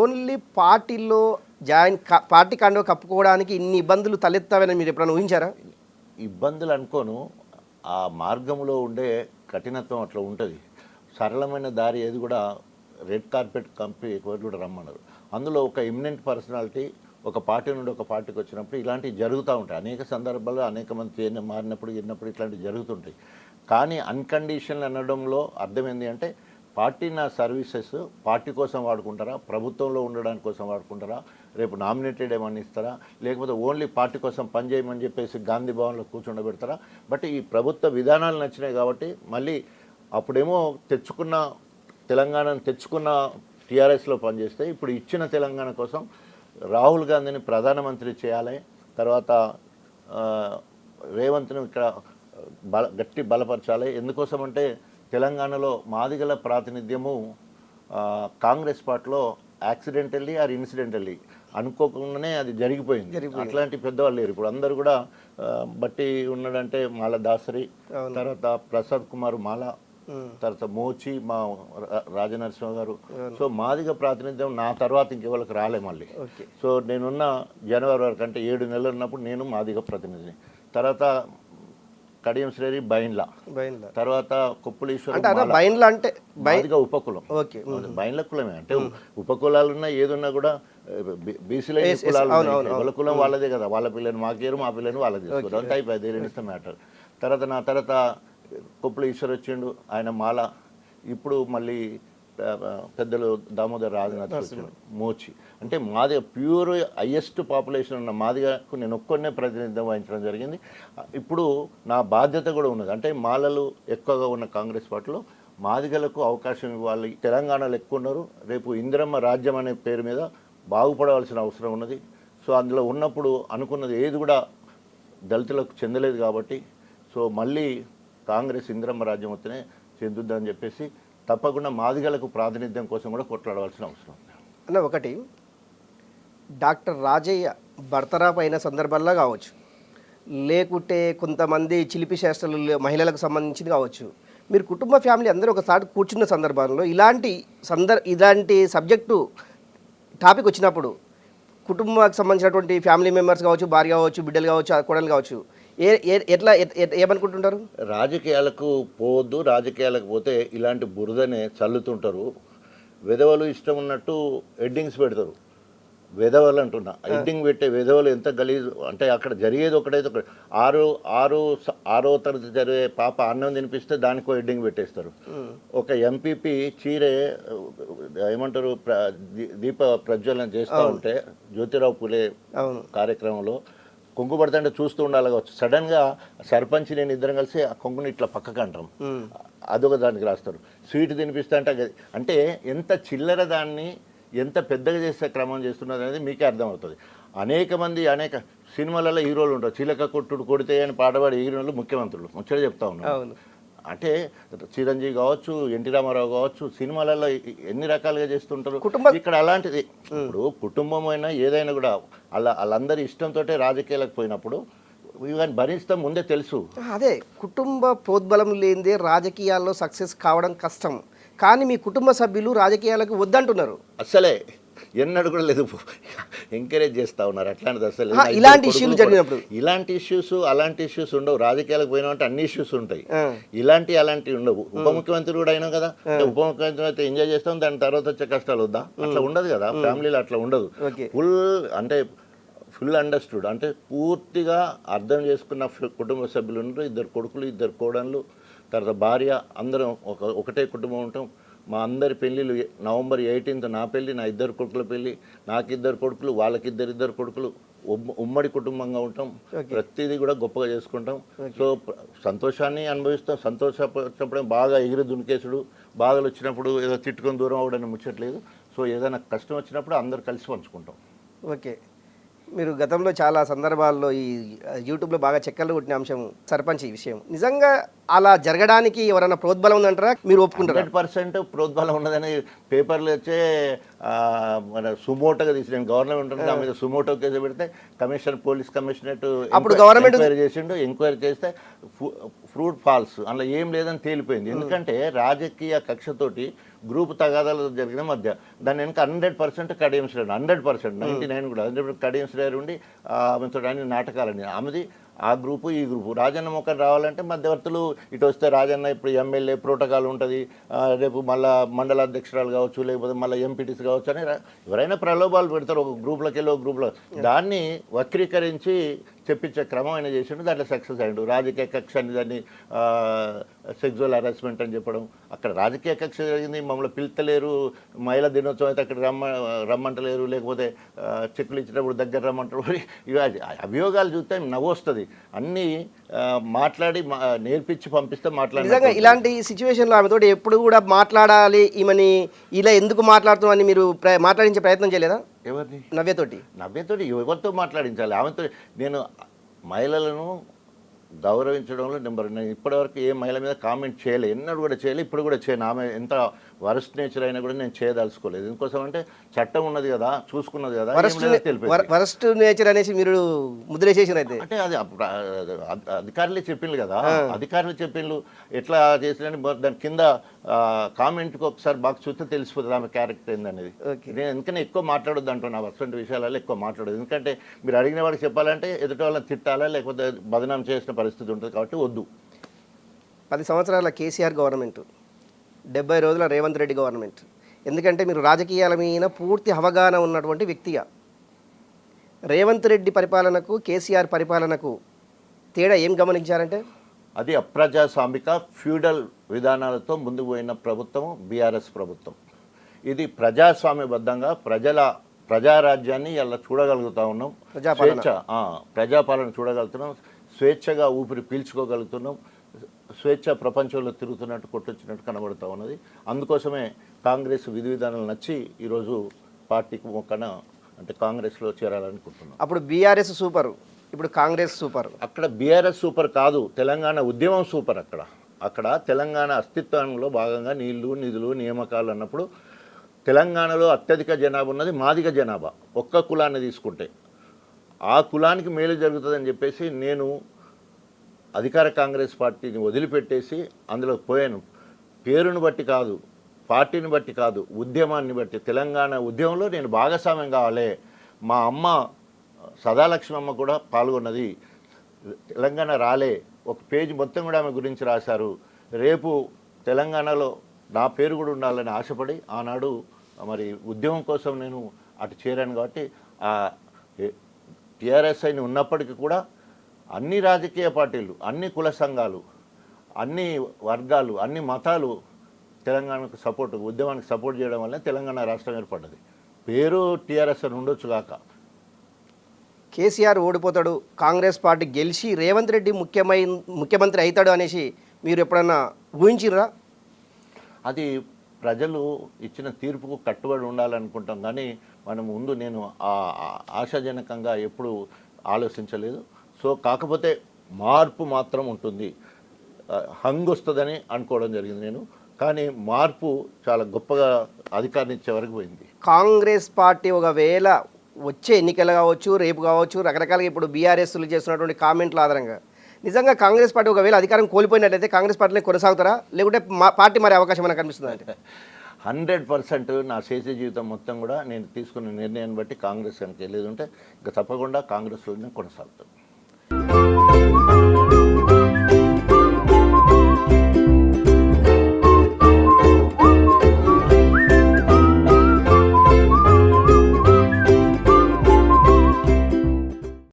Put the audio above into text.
Only పార్టీలో party కండువా కప్పుకోవడానికి ఇన్ని ఇబ్బందులు తలెత్తావని మీరు ఎప్పుడైనా ఊహించారా? ఇబ్బందులు అనుకోను, ఆ మార్గంలో ఉండే కఠినత్వం అట్లా ఉంటుంది. సరళమైన దారి ఏది కూడా రెడ్ కార్పెట్ కంపి కూడా రమ్మన్నారు. అందులో ఒక ఎమినెంట్ పర్సనాలిటీ ఒక పార్టీ నుండి ఒక పార్టీకి వచ్చినప్పుడు ఇలాంటివి జరుగుతూ ఉంటాయి. అనేక సందర్భాల్లో అనేక మంది మారినప్పుడు ఇట్లాంటివి జరుగుతుంటాయి. కానీ అన్కండిషనల్ అనడంలో అర్థం ఏంటి అంటే, పార్టీ నా సర్వీసెస్ పార్టీ కోసం వాడుకుంటారా, ప్రభుత్వంలో ఉండడానికి కోసం వాడుకుంటారా, రేపు నామినేటెడ్ ఏమన్నా ఇస్తారా, లేకపోతే ఓన్లీ పార్టీ కోసం పనిచేయమని చెప్పేసి గాంధీ భవన్లో కూర్చుండబెడతారా? బట్ ఈ ప్రభుత్వ విధానాలు నచ్చినాయి కాబట్టి మళ్ళీ అప్పుడేమో తెలంగాణను తెచ్చుకున్న టీఆర్ఎస్లో పనిచేస్తే ఇప్పుడు ఇచ్చిన తెలంగాణ కోసం రాహుల్ గాంధీని ప్రధానమంత్రి చేయాలి, తర్వాత రేవంత్ని ఇక్కడ గట్టి బలపరచాలి. ఎందుకోసం అంటే తెలంగాణలో మాదిగల ప్రాతినిధ్యము కాంగ్రెస్ పార్టీలో యాక్సిడెంటల్లీ ఆర్ ఇన్సిడెంటల్లీ అనుకోకుండానే అది జరిగిపోయింది. అట్లాంటి పెద్దవాళ్ళు లేరు ఇప్పుడు. అందరూ కూడా బట్టి ఉన్నాడంటే మాల దాసరి, తర్వాత ప్రసాద్ కుమార్ మాల, తర్వాత మోచి మా రాజనరసింహ గారు. సో మాదిగ ప్రాతినిధ్యం నా తర్వాత ఇంకెవరికి రాలే మళ్ళీ. సో నేనున్న జనవరి వరకు అంటే 7 నెలలు ఉన్నప్పుడు నేను మాదిగ ప్రతినిధిని. తర్వాత కడియం శ్రేరి బైన్లా, తర్వాత కొప్పులీశ్వర మాదిగ ఉపకులం. బైన్ల కులమే అంటే ఉపకులాలున్నా ఏదున్నా కూడా బీసీలో కులాలు కులం వాళ్ళదే కదా, వాళ్ళ పిల్లని మాకేరు మా పిల్లని వాళ్ళకి తీసుకోరు, అంత అయిపోయింది. There is the matter. తర్వాత నా తర్వాత కొప్పుల ఈశ్వర్ వచ్చిండు, ఆయన మాల. ఇప్పుడు మళ్ళీ పెద్దలు దామోదర్ రాజనాథ్ వచ్చిండు, మోచి. అంటే మాదిగ ప్యూర్ హైయెస్ట్ పాపులేషన్ ఉన్న మాదిగకు నేను ఒక్కనే ప్రాతినిధ్యం వహించడం జరిగింది. ఇప్పుడు నా బాధ్యత కూడా ఉన్నది. అంటే మాలలు ఎక్కువగా ఉన్న కాంగ్రెస్ పార్టీలో మాదిగలకు అవకాశం ఇవ్వాలి. తెలంగాణలో ఎక్కువ ఉన్నారు, రేపు ఇందిరమ్మ రాజ్యం అనే పేరు మీద బాగుపడవలసిన అవసరం ఉన్నది. సో అందులో ఉన్నప్పుడు అనుకున్నది ఏది కూడా దళితులకు చెందలేదు కాబట్టి, సో మళ్ళీ కాంగ్రెస్ ఇందిరమ్మ రాజ్యం వస్తేనే చెందుద్దని చెప్పేసి తప్పకుండా మాదిగలకు ప్రాతినిధ్యం కోసం కూడా కొట్లాడవలసిన అవసరం అన్న. ఒకటి, డాక్టర్ రాజయ్య భర్తరాపు అయిన సందర్భాల్లో కావచ్చు, లేకుంటే కొంతమంది చిలిపి శాస్త్రాలు మహిళలకు సంబంధించింది కావచ్చు, మీరు కుటుంబ ఫ్యామిలీ అందరూ ఒకసారి కూర్చున్న సందర్భంలో ఇలాంటి సబ్జెక్టు టాపిక్ వచ్చినప్పుడు కుటుంబానికి సంబంధించినటువంటి ఫ్యామిలీ మెంబర్స్ కావచ్చు, భార్య కావచ్చు, బిడ్డలు కావచ్చు, కోడలు కావచ్చు, ఎట్లా ఏమనుకుంటుంటారు? రాజకీయాలకు పోవద్దు, రాజకీయాలకు పోతే ఇలాంటి బురదనే చల్లుతుంటారు. వెధవలు ఇష్టం ఉన్నట్టు హెడ్డింగ్స్ పెడతారు. వెధవలు అంటున్నా, హెడ్డింగ్ పెట్టే వెధవలు ఎంత గలీజు అంటే, అక్కడ జరిగేది ఒకటైతే ఒకటి. ఆరో తరగతి జరిగే పాప అన్నం తినిపిస్తే దానికో హెడ్డింగ్ పెట్టేస్తారు. ఒక ఎంపీపీ చీరే ఏమంటారు దీప ప్రజ్వలన చేస్తూ ఉంటే జ్యోతిరావు పులే కార్యక్రమంలో కొంగు పడుతుంటే చూస్తూ ఉండాలి కావచ్చు, సడన్గా సర్పంచ్ నేను ఇద్దరం కలిసి ఆ కొంగుని ఇట్లా పక్కకు అంటాం, అదొక దానికి రాస్తారు. స్వీట్ తినిపిస్తా అంటే ఎంత చిల్లర దాన్ని ఎంత పెద్దగా చేసే క్రమం చేస్తున్నది అనేది మీకే అర్థమవుతుంది. అనేక సినిమాలలో హీరోలు ఉంటారు, చిలక కొట్టుడు కొడితే అని పాటపాడే హీరోలు ముఖ్యమంత్రులు ముచ్చట చెప్తా ఉన్నారు. అంటే చిరంజీవి కావచ్చు, ఎన్టీ రామారావు కావచ్చు, సినిమాలలో ఎన్ని రకాలుగా చేస్తుంటారు. ఇక్కడ అలాంటిది ఇప్పుడు కుటుంబం అయినా ఏదైనా కూడా వాళ్ళందరి ఇష్టంతో రాజకీయాలకు పోయినప్పుడు ఇవన్నీ భరిస్తాం ముందే తెలుసు. అదే కుటుంబ ప్రోద్బలం లేనిదే రాజకీయాల్లో సక్సెస్ కావడం కష్టం. కానీ మీ కుటుంబ సభ్యులు రాజకీయాలకు వద్దంటున్నారు. అసలే ఎన్నడూ కూడా లేదు, ఎంకరేజ్ చేస్తూ ఉన్నారు. అట్లాంటిది అసలు ఇలాంటి ఇష్యూలు జరిగినప్పుడు అలాంటి ఇష్యూస్ ఉండవు. రాజకీయాలకు పోయినామంటే అన్ని ఇష్యూస్ ఉంటాయి, అలాంటివి ఉండవు. ఉప ముఖ్యమంత్రి కూడా అయినా కదా, ఉప ముఖ్యమంత్రి అయితే ఎంజాయ్ చేస్తాం, దాని తర్వాత వచ్చే కష్టాలు వద్దా? అట్లా ఉండదు కదా, ఫ్యామిలీలో అట్లా ఉండదు. ఫుల్ అండర్స్టూడ్ అంటే పూర్తిగా అర్థం చేసుకున్న కుటుంబ సభ్యులు ఉన్నారు. 2 కొడుకులు 2 కోడళ్ళు, తర్వాత భార్య, అందరం ఒకటే కుటుంబం ఉంటాం. మా అందరి పెళ్ళిళ్ళు నవంబర్ 18th నా పెళ్ళి, నా 2 కొడుకుల పెళ్ళి, నాకు 2 కొడుకులు, వాళ్ళకి 2 కొడుకులు, ఉమ్మడి కుటుంబంగా ఉంటాం. ప్రతిదీ కూడా గొప్పగా చేసుకుంటాం. సో సంతోషాన్ని అనుభవిస్తాం. సంతోషపడినప్పుడే బాగా ఎగిరి దునికేసుడు, బాధలు వచ్చినప్పుడు ఏదో తిట్టుకొని దూరం అవ్వడానికి ముచ్చట్లేదు. సో ఏదైనా కష్టం వచ్చినప్పుడు అందరు కలిసి పంచుకుంటాం. ఓకే, మీరు గతంలో చాలా సందర్భాల్లో ఈ యూట్యూబ్లో బాగా చెక్కలు కొట్టిన అంశం సర్పంచ్ ఈ విషయం నిజంగా అలా జరగడానికి ఎవరైనా ప్రోద్బలం ఉందంటారా? మీరు ఒప్పుకుంటారు? 100% ప్రోద్బలం ఉన్నదని పేపర్లు వచ్చే మన సుమోటోగా తీసిన గవర్నమెంట్ ఉంటుంది, దాని మీద సుమోటో కేసు పెడితే పోలీస్ కమిషనరేట్ అప్పుడు గవర్నమెంట్ ఎంక్వైరీ చేస్తే ఫ్రూట్ ఫాల్స్ అందులో ఏం లేదని తేలిపోయింది. ఎందుకంటే రాజకీయ కక్షతోటి గ్రూప్ తగాదాలు జరిగిన మధ్య దాని వెనక 100% కడియం శ్రేణి 100% 99 కూడా 100% కడియం శ్రేణి ఉండి ఆమెతో అన్ని నాటకాలని ఆమెది ఆ గ్రూపు ఈ గ్రూపు రాజన్న మొక్కలు రావాలంటే మధ్యవర్తులు ఇటు వస్తే రాజన్న ఇప్పుడు ఎమ్మెల్యే ప్రోటోకాల్ ఉంటుంది రేపు మళ్ళీ మండల అధ్యక్షురాలు కావచ్చు లేకపోతే మళ్ళీ ఎంపీటీసీ కావచ్చు అని ఎవరైనా ప్రలోభాలు పెడతారు ఒక గ్రూప్లోకి వెళ్ళి ఒక గ్రూప్లో దాన్ని వక్రీకరించి చెప్పించే క్రమం ఆయన చేసిండు దాంట్లో సక్సెస్ అయ్యాడు రాజకీయ కక్ష అని దాన్ని సెక్సువల్ హరాస్మెంట్ అని చెప్పడం అక్కడ రాజకీయ కక్ష జరిగింది మమ్మల్ని పిలుతలేరు మహిళా దినోత్సవం అయితే అక్కడ రమ్మంటలేరు లేకపోతే చెక్కులు ఇచ్చినప్పుడు దగ్గర రమ్మంటారు ఇవి అభియోగాలు చూస్తే నవ్వు వస్తుంది అన్నీ మాట్లాడి నేర్పించి పంపిస్తే నిజంగా ఇలాంటి సిచ్యువేషన్లో ఆమెతో ఎప్పుడు కూడా మాట్లాడాలి ఈమెని ఇలా ఎందుకు మాట్లాడుతున్నామని మీరు మాట్లాడించే ప్రయత్నం చేయలేదా ఎవరిని నవ్యతోటి ఎవరితో మాట్లాడించాలి ఆమెతో నేను మహిళలను గౌరవించడంలో నేను ఇప్పటివరకు ఏ మహిళ మీద కామెంట్ చేయలే ఎన్నడూ కూడా చేయలే ఇప్పుడు కూడా చేయను ఆమె ఎంత వరస్ట్ నేచర్ అయినా కూడా నేను చేయదలుచుకోలేదు ఎందుకోసం అంటే చట్టం ఉన్నది కదా చూసుకున్నది కదా వరస్ట్ నేచర్ అనేసి మీరు ముద్రేసేసిన అయితే అంటే అది అధికారులే చెప్పిండ్రు కదా అధికారులు చెప్పిండ్రు ఎట్లా చేసిన దాని కింద కామెంట్కి ఒకసారి బాగా చూస్తే తెలిసిపోతుంది ఆమె క్యారెక్టర్ ఏందనేది నేను ఎందుకని ఎక్కువ మాట్లాడొద్దు అంటున్నా అటువంటి విషయాలలో ఎక్కువ మాట్లాడదు ఎందుకంటే మీరు అడిగిన వాడికి చెప్పాలంటే ఎదుటి వాళ్ళని తిట్టాలా లేకపోతే బదనాం చేసిన పరిస్థితి ఉంటుంది కాబట్టి వద్దు 10 సంవత్సరాల కేసీఆర్ గవర్నమెంట్ 70 రోజుల రేవంత్ రెడ్డి గవర్నమెంట్ ఎందుకంటే మీరు రాజకీయాల మీద పూర్తి అవగాహన ఉన్నటువంటి వ్యక్తిగా రేవంత్ రెడ్డి పరిపాలనకు కేసీఆర్ పరిపాలనకు తేడా ఏం గమనించారంటే అది అప్రజాస్వామిక ఫ్యూడల్ విధానాలతో ముందుకు పోయిన ప్రభుత్వం బీఆర్ఎస్ ప్రభుత్వం ఇది ప్రజాస్వామ్యబద్ధంగా ప్రజారాజ్యాన్ని ఇలా చూడగలుగుతా ఉన్నాం ప్రజాపాలన చూడగలుగుతున్నాం స్వేచ్ఛగా ఊపిరి పీల్చుకోగలుగుతున్నాం స్వేచ్ఛ ప్రపంచంలో తిరుగుతున్నట్టు కొట్టొచ్చినట్టు కనబడుతూ ఉన్నది అందుకోసమే కాంగ్రెస్ విధి విధానాలు నచ్చి ఈరోజు పార్టీకి మొక్కన అంటే కాంగ్రెస్లో చేరాలనుకుంటున్నాం అప్పుడు బీఆర్ఎస్ సూపర్ ఇప్పుడు కాంగ్రెస్ సూపర్ అక్కడ బీఆర్ఎస్ సూపర్ కాదు తెలంగాణ ఉద్యమం సూపర్ అక్కడ తెలంగాణ అస్తిత్వంలో భాగంగా నీళ్లు నిధులు నియామకాలు అన్నప్పుడు తెలంగాణలో అత్యధిక జనాభా ఉన్నది మాదిగ జనాభా ఒక్క కులాన్ని తీసుకుంటే ఆ కులానికి మేలు జరుగుతుందని చెప్పేసి నేను అధికార కాంగ్రెస్ పార్టీని వదిలిపెట్టేసి అందులో పోయాను పేరును బట్టి కాదు పార్టీని బట్టి కాదు ఉద్యమాన్ని బట్టి తెలంగాణ ఉద్యమంలో నేను భాగస్వామ్యం కావాలి మా అమ్మ సదాలక్ష్మమ్మ కూడా పాల్గొన్నది తెలంగాణ రాలే ఒక పేజీ మొత్తం కూడా ఆమె గురించి రాశారు రేపు తెలంగాణలో నా పేరు కూడా ఉండాలని ఆశపడి ఆనాడు మరి ఉద్యమం కోసం నేను అటు చేరాను కాబట్టి టీఆర్ఎస్ఐని ఉన్నప్పటికీ కూడా అన్ని రాజకీయ పార్టీలు అన్ని కుల సంఘాలు అన్ని వర్గాలు అన్ని మతాలు తెలంగాణకు సపోర్ట్ ఉద్యమానికి సపోర్ట్ చేయడం వల్ల తెలంగాణ రాష్ట్రం ఏర్పడ్డది పేరు టీఆర్ఎస్ అని ఉండొచ్చు కాక కేసీఆర్ ఓడిపోతాడు కాంగ్రెస్ పార్టీ గెలిచి రేవంత్ రెడ్డి ముఖ్యమంత్రి అవుతాడు అనేసి మీరు ఎప్పుడన్నా ఊహించిర్రా అది ప్రజలు ఇచ్చిన తీర్పుకు కట్టుబడి ఉండాలనుకుంటాం కానీ మనం ముందు నేను ఆశాజనకంగా ఎప్పుడు ఆలోచించలేదు సో కాకపోతే మార్పు మాత్రం ఉంటుంది హంగ్ వస్తుందని అనుకోవడం జరిగింది నేను కానీ మార్పు చాలా గొప్పగా అధికారాన్ని ఇచ్చే వరకు పోయింది కాంగ్రెస్ పార్టీ ఒకవేళ వచ్చే ఎన్నికలు కావచ్చు రేపు కావచ్చు రకరకాలుగా ఇప్పుడు బీఆర్ఎస్లు చేస్తున్నటువంటి కామెంట్ల ఆధారంగా నిజంగా కాంగ్రెస్ పార్టీ ఒకవేళ అధికారం కోల్పోయినట్లయితే కాంగ్రెస్ పార్టీలో కొనసాగుతారా లేకుంటే పార్టీ మారే అవకాశం మనకు కనిపిస్తుంది అంటే 100% నా శేష జీవితం మొత్తం కూడా నేను తీసుకున్న నిర్ణయాన్ని బట్టి కాంగ్రెస్ కనుక వెళ్ళేది ఉంటే ఇంకా తప్పకుండా కాంగ్రెస్లోనే కొనసాగుతాను